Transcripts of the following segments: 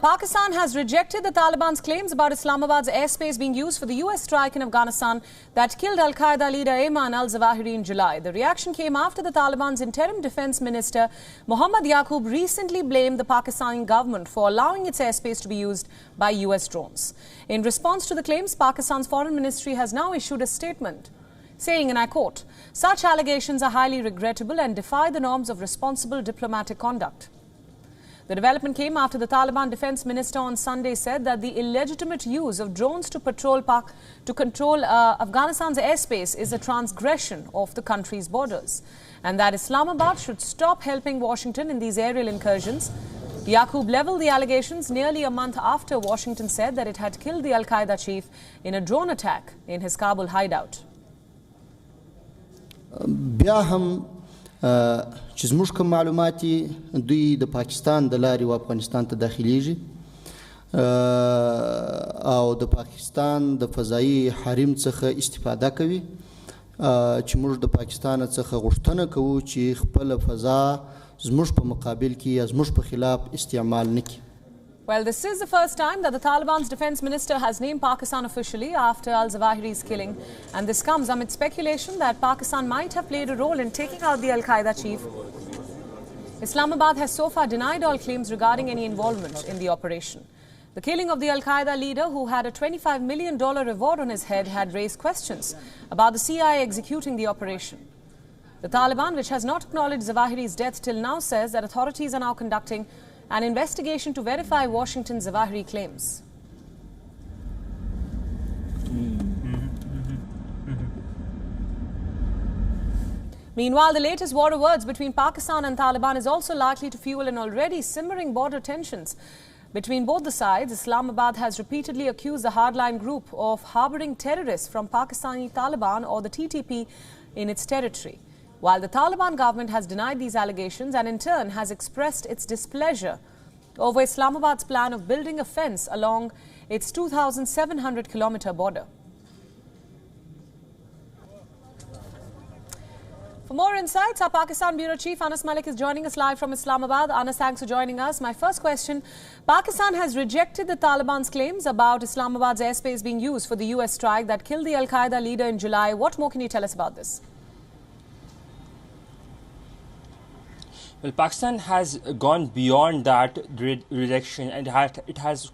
Pakistan has rejected the Taliban's claims about Islamabad's airspace being used for the US strike in Afghanistan that killed Al-Qaeda leader Ayman-AL-Zawahiri in July. The reaction came after the Taliban's interim defense minister Mohammad Yaqub recently blamed the Pakistani government for allowing its airspace to be used by US drones. In response to the claims, Pakistan's foreign ministry has now issued a statement saying, and I quote, "Such allegations are highly regrettable and defy the norms of responsible diplomatic conduct." The development came after the Taliban defense minister on Sunday said that the illegitimate use of drones to control Afghanistan's airspace is a transgression of the country's borders, and that Islamabad should stop helping Washington in these aerial incursions. Yaqub leveled the allegations nearly a month after Washington said that it had killed the Al-Qaeda chief in a drone attack in his Kabul hideout. چې زموږ کوم معلومات دوی د پاکستان د لارې و افغانستان ته داخليږي او د پاکستان د فضایي حریم څخه استفاده کوي چې موږ د پاکستان څخه غوښتنه کوو چې خپل فضا زموږ په مقابل کې یا زموږ په خلاف استعمال نکړي. Well, this is the first time that the Taliban's defense minister has named Pakistan officially after al-Zawahiri's killing. And this comes amid speculation that Pakistan might have played a role in taking out the Al-Qaeda chief. Islamabad has so far denied all claims regarding any involvement in the operation. The killing of the Al-Qaeda leader, who had a $25 million reward on his head, had raised questions about the CIA executing the operation. The Taliban, which has not acknowledged Zawahiri's death till now, says that authorities are now conducting an investigation to verify Washington's Zawahiri claims. Meanwhile, the latest war of words between Pakistan and Taliban is also likely to fuel an already simmering border tensions between both the sides. Islamabad has repeatedly accused the hardline group of harboring terrorists from Pakistani Taliban or the TTP in its territory, while the Taliban government has denied these allegations and in turn has expressed its displeasure over Islamabad's plan of building a fence along its 2,700-kilometer border. For more insights, our Pakistan Bureau Chief Anas Mallick is joining us live from Islamabad. Anas, thanks for joining us. My first question, Pakistan has rejected the Taliban's claims about Islamabad's airspace being used for the US strike that killed the Al-Qaeda leader in July. What more can you tell us about this? Well, Pakistan has gone beyond that rejection and it has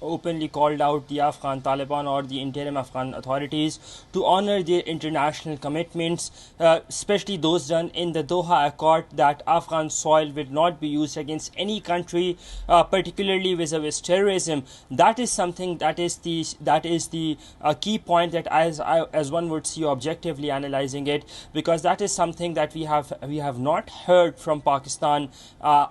openly called out the Afghan Taliban or the interim Afghan authorities to honor their international commitments, especially those done in the Doha Accord, that Afghan soil will not be used against any country, particularly vis-a-vis terrorism. That is something that is the key point that as one would see objectively analyzing it, because that is something that we have not heard from Pakistan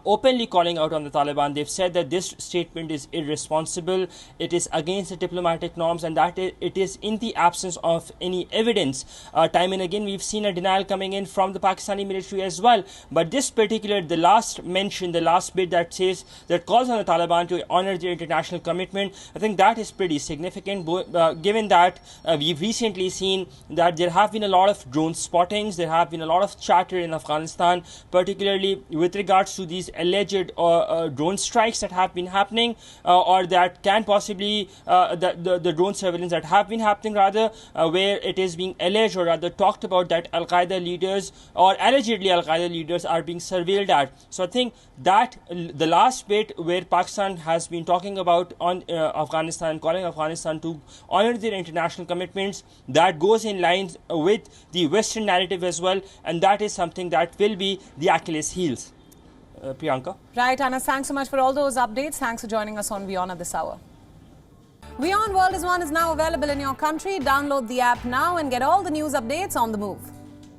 openly calling out on the Taliban. They've said that this statement is irresponsible. It is against the diplomatic norms, and that it is in the absence of any evidence. Time and again, we've seen a denial coming in from the Pakistani military as well. But this particular, the last mention, the last bit that says, that calls on the Taliban to honor their international commitment, I think that is pretty significant, given that we've recently seen that there have been a lot of drone spottings, there have been a lot of chatter in Afghanistan, particularly with regards to these alleged drone strikes that have been happening, or that can possibly the drone surveillance that have been happening, rather, where it is being alleged or rather talked about that Al-Qaeda leaders or allegedly Al-Qaeda leaders are being surveilled at. So I think that the last bit where Pakistan has been talking about on Afghanistan, calling Afghanistan to honor their international commitments, that goes in line with the Western narrative as well, and that is something that will be the Achilles heels. Priyanka. Right, Anas, thanks so much for all those updates. Thanks for joining us on WION at this hour. WION World is now available in your country. Download the app now and get all the news updates on the move.